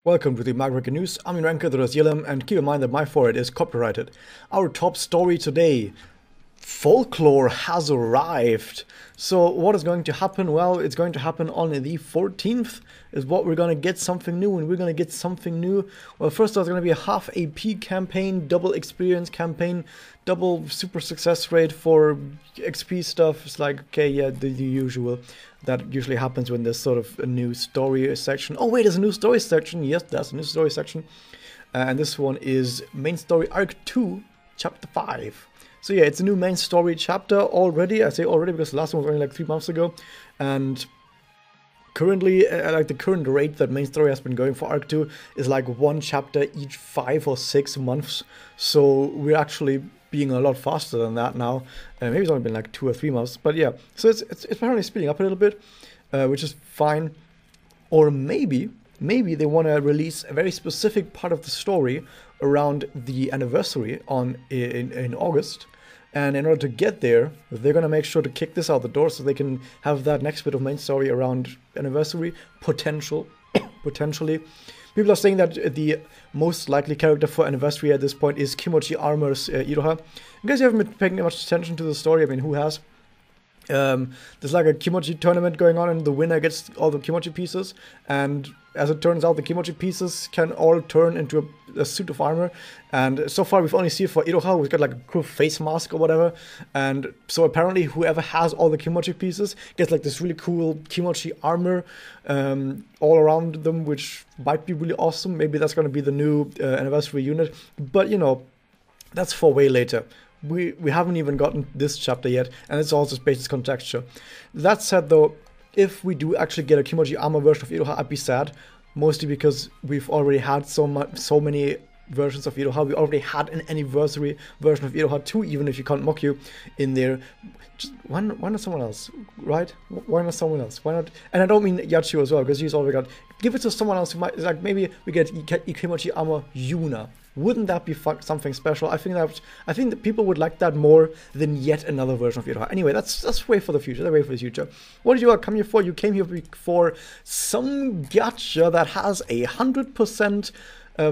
Welcome to the MagiReco News. I'm your anchor, Yilem, and keep in mind that my forehead is copyrighted. Our top story today: folklore has arrived. So what is going to happen? Well, it's going to happen on the 14th is what we're going to get something new, and we're going to get something new. Well, first there's going to be a half AP campaign, double experience campaign, double super success rate for XP stuff. It's like, okay, yeah, the usual. That usually happens when there's sort of a new story section. Oh wait, there's a new story section. Yes, there's a new story section. And this one is main story arc 2, chapter 5. So yeah, it's a new main story chapter already. I say already because the last one was only like 3 months ago. And currently, like the current rate that main story has been going for arc 2 is like 1 chapter each 5 or 6 months. So we're actually being a lot faster than that now. Maybe it's only been like 2 or 3 months. But yeah, so it's apparently speeding up a little bit, which is fine. Or maybe they want to release a very specific part of the story around the anniversary in August. And in order to get there, they're going to make sure to kick this out the door so they can have that next bit of main story around anniversary potentially. People are saying that the most likely character for anniversary at this point is Kimochi Armor's Iroha. In case you haven't been paying much attention to the story, I mean, who has? There's like a Kimochi tournament going on, and the winner gets all the Kimochi pieces, and as it turns out, the Kimochi pieces can all turn into a suit of armor. And so far we've only seen it for Iroha, who's got like a cool face mask or whatever. And so apparently whoever has all the Kimochi pieces gets like this really cool Kimochi armor all around them, which might be really awesome. Maybe that's going to be the new anniversary unit, but you know, that's for way later. We haven't even gotten this chapter yet, and it's also basic contexture. That said though, if we do actually get a Kimochi armor version of Iroha, I'd be sad. Mostly because we've already had so many versions of Iroha. We already had an anniversary version of Iroha 2, even if you count Mokyu in there. Just, why not someone else, right? Why not someone else? Why not? And I don't mean Yachiyo as well, because he's already got. Give it to someone else who might, like maybe we get Kimochi armor Yuna. Wouldn't that be something special? I think that people would like that more than yet another version of Iroha. Anyway, that's way for the future. That's way for the future. What did you all come here for? You came here for some gacha that has 100%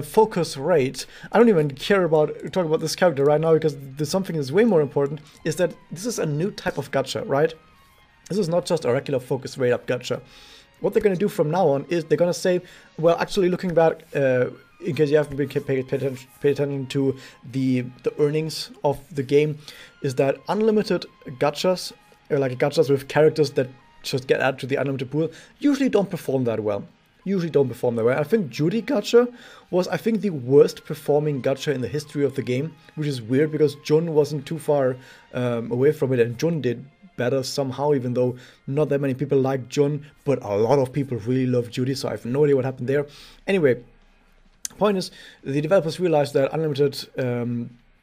focus rate. I don't even care about talking about this character right now, because there's something that's way more important. Is that this is a new type of gacha, right? This is not just a regular focus rate up gacha. What they're going to do from now on is they're going to say, well, actually looking back. In case you haven't been paying attention to the earnings of the game, is that unlimited gachas, or like gachas with characters that just get added to the unlimited pool, usually don't perform that well. I think Judy gacha was, I think, the worst performing gacha in the history of the game, which is weird because Jun wasn't too far away from it, and Jun did better somehow, even though not that many people like Jun, but a lot of people really love Judy, so I have no idea what happened there. Anyway, point is, the developers realized that unlimited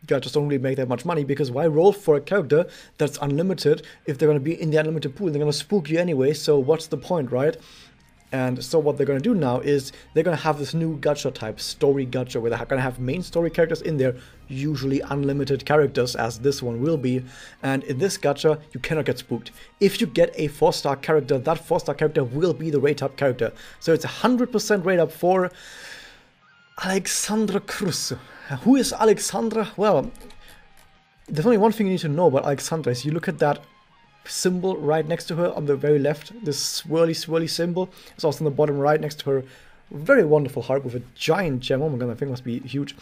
gachas don't really make that much money, because why roll for a character that's unlimited if they're going to be in the unlimited pool? They're going to spook you anyway, so what's the point, right? And so what they're going to do now is they're going to have this new gacha type, story gacha, where they're going to have main story characters in there, usually unlimited characters, as this one will be. And in this gacha, you cannot get spooked. If you get a 4-star character, that 4-star character will be the rate up character. So it's 100% rate up for Alexandra Cruz. Who is Alexandra? Well, there's only one thing you need to know about Alexandra. Is you look at that symbol right next to her on the very left, this swirly symbol. It's also on the bottom right next to her very wonderful heart with a giant gem. Oh my god, that thing must be huge.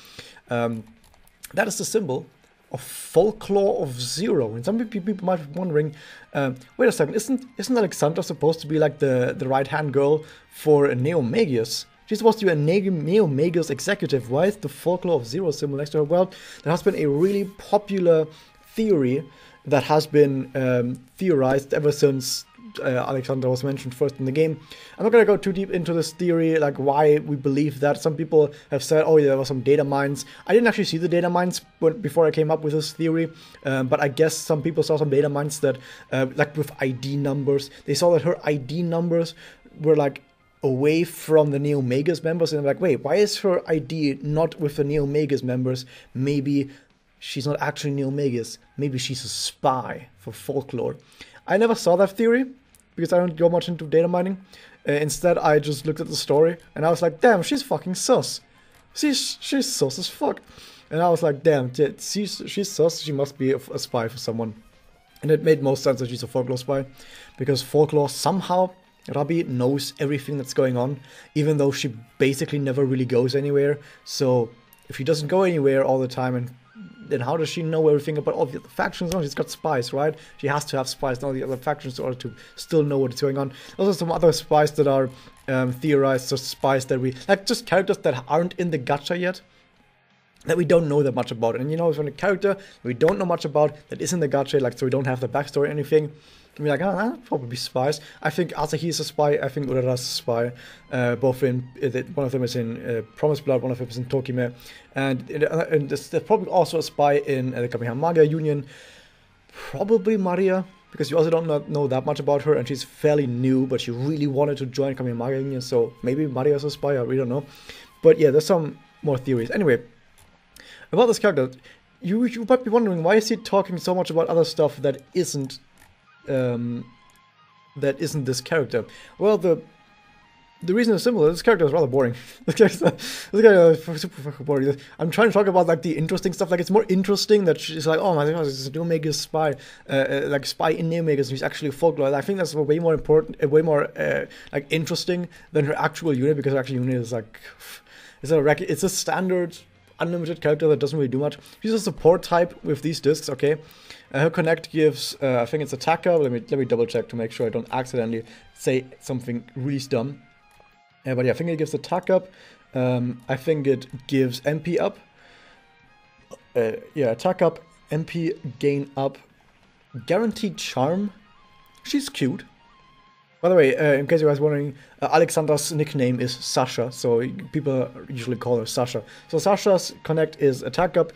That is the symbol of Folklore of Zero. And some people might be wondering, wait a second, isn't Alexandra supposed to be like the right-hand girl for Neomagus? She's supposed to be a Neomagus executive. Why is the Folklore of Zero symbol next to her? Well, there has been a really popular theory that has been theorized ever since Alexandra was mentioned first in the game. I'm not going to go too deep into this theory, like why we believe that. Some people have said, oh yeah, there were some data mines. I didn't actually see the data mines before I came up with this theory, but I guess some people saw some data mines that, like with ID numbers, they saw that her ID numbers were like away from the Neomagus members, and I'm like, wait, why is her ID not with the Neomagus members? Maybe she's not actually Neomagus. Maybe she's a spy for Folklore. I never saw that theory, because I don't go much into data mining. Instead, I just looked at the story and I was like, damn, she's fucking sus. She's sus as fuck. And I was like, damn, she's sus. She must be a spy for someone. And it made most sense that she's a folklore spy, because folklore somehow, Rabi knows everything that's going on, even though she basically never really goes anywhere. So if she doesn't go anywhere all the time, and then how does she know everything about all the other factions? No, she's got spies, right? She has to have spies in all the other factions in order to still know what's going on. Also, some other spies that are theorized, just spies that we like, just characters that aren't in the gacha yet, that we don't know that much about. And you know, when a character we don't know much about that is in the gacha, like, so we don't have the backstory or anything, can be like, probably spies. I think Asahi is a spy. I think Urara's a spy. Both in one of them is in Promised Blood, one of them is in Tokime, and there's probably also a spy in the Kamiya Union. Probably Maria, because you also don't know that much about her, and she's fairly new, but she really wanted to join Kamiya Union, so maybe Maria's a spy. We don't know. But yeah, there's some more theories. Anyway, about this character, you might be wondering, why is he talking so much about other stuff that isn't this character? Well, the reason is simple. This character is rather boring. This character is super fucking boring. I'm trying to talk about like the interesting stuff. Like, it's more interesting that she's like, oh my god, this is a Neomega's spy, like spy in Neomegas, and she's actually a folklore. I think that's way more important, way more like interesting than her actual unit, because her actual unit is like, it's a standard unlimited character that doesn't really do much. She's a support type with these discs, okay? Her connect gives, I think it's attack up. Let me double check to make sure I don't accidentally say something really dumb. But yeah, I think it gives attack up. I think it gives MP up. Yeah, attack up, MP gain up, guaranteed charm. She's cute. By the way, in case you guys wondering, Alexandra's nickname is Sasha, so people usually call her Sasha. So Sasha's connect is attack up,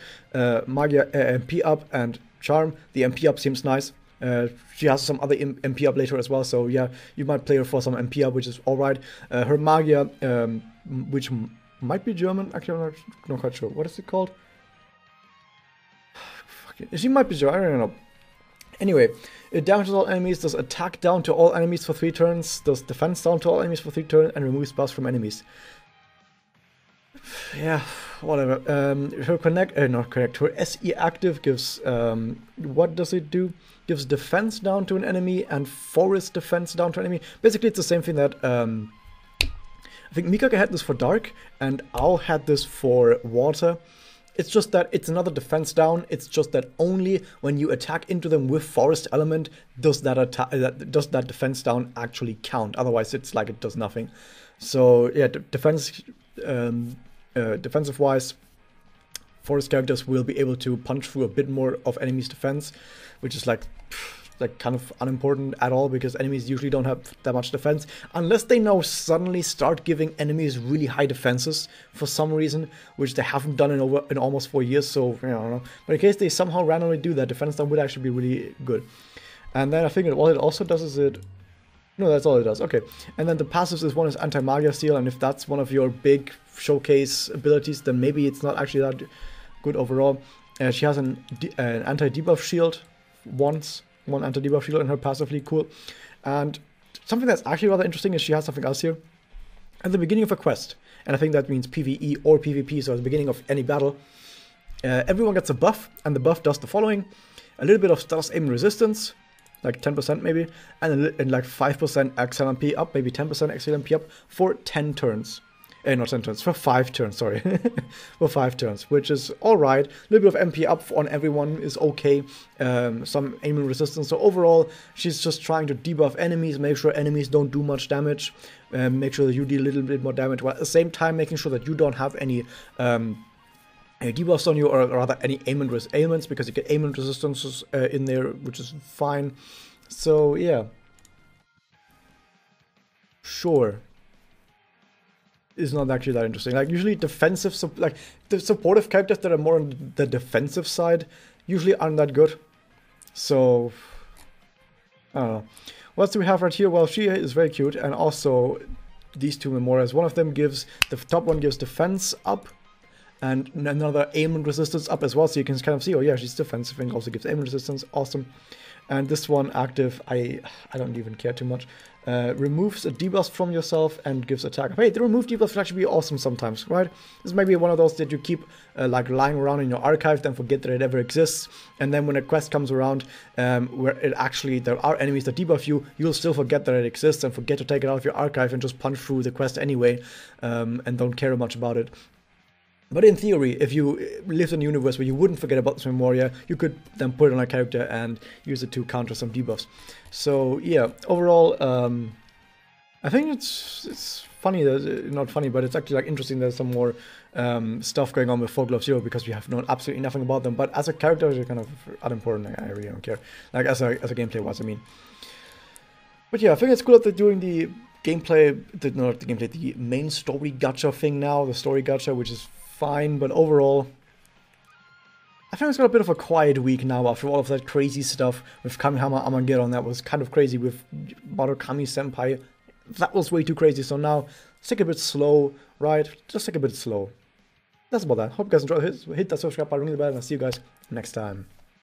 Magia MP up, and charm. The MP up seems nice. She has some other MP up later as well, so yeah, you might play her for some MP up, which is alright. Her Magia, which might be German, actually I'm not quite sure. What is it called? She might be German, I don't know. Anyway, it damages all enemies, does attack down to all enemies for 3 turns, does defense down to all enemies for 3 turns, and removes buffs from enemies. Yeah, whatever. Her her SE active gives, what does it do? Gives defense down to an enemy and forest defense down to an enemy. Basically, it's the same thing that, I think Mikage had this for dark, and Ao had this for water. It's just that it's another defense down. It's just that only when you attack into them with forest element does that defense down actually count. Otherwise, it's like it does nothing. So yeah, defensive wise, forest characters will be able to punch through a bit more of enemies' defense, which is like kind of unimportant at all, because enemies usually don't have that much defense unless they now suddenly start giving enemies really high defenses for some reason, which they haven't done in almost 4 years. So I don't know, but in case they somehow randomly do that, defense down would actually be really good. And then I think what it also does is no, that's all it does. Okay, and then the passives is one is anti-magia seal, and if that's one of your big showcase abilities, then maybe it's not actually that good overall. She has an anti-debuff shield one anti-debuff shield in her passively, cool. And something that's actually rather interesting is she has something else here. At the beginning of a quest, and I think that means PvE or PvP, so at the beginning of any battle, everyone gets a buff, and the buff does the following: a little bit of status aim resistance, like 10% maybe, and like 5% XLMP up, maybe 10% XLMP up for 10 turns. Not 10 turns, for 5 turns, sorry. For 5 turns, which is alright. A little bit of MP up on everyone is okay. Some aiming resistance. So overall, she's just trying to debuff enemies, make sure enemies don't do much damage, make sure that you deal a little bit more damage, while at the same time making sure that you don't have any debuffs on you, or rather any ailments, because you get ailment resistances in there, which is fine. So yeah. Sure. Is not actually that interesting. Like, usually defensive, like the supportive characters that are more on the defensive side usually aren't that good. So I don't know. What else do we have right here? Well, she is very cute, and also these two Memorias. One of them gives, the top one gives defense up, and another aim and resistance up as well. So you can kind of see, oh yeah, she's defensive and also gives aim and resistance. Awesome. And this one active, I don't even care too much. removes a debuff from yourself and gives attack. Hey, the remove debuff can actually be awesome sometimes, right? This may be one of those that you keep like lying around in your archive, then forget that it ever exists, and then when a quest comes around where it actually there are enemies that debuff you, you'll still forget that it exists and forget to take it out of your archive and just punch through the quest anyway, and don't care much about it. But in theory, if you lived in a universe where you wouldn't forget about this Memoria, you could then put it on a character and use it to counter some debuffs. So yeah, overall, I think it's funny, that not funny, but it's actually like interesting. There's some more stuff going on with Folklore Zero because we have known absolutely nothing about them. But as a character, they're kind of unimportant. I really don't care. Like as a gameplay wise, I mean. But yeah, I think it's cool that they're doing the gameplay, the main story gacha thing now, the story gacha, which is fine, but overall, I think it's got a bit of a quiet week now after all of that crazy stuff with Kamihama Armageddon. That was kind of crazy with Marukami Senpai. That was way too crazy, so now let's take a bit slow, right? Just take a bit slow. That's about that. Hope you guys enjoyed. Hit that subscribe button, ring the bell, and I'll see you guys next time.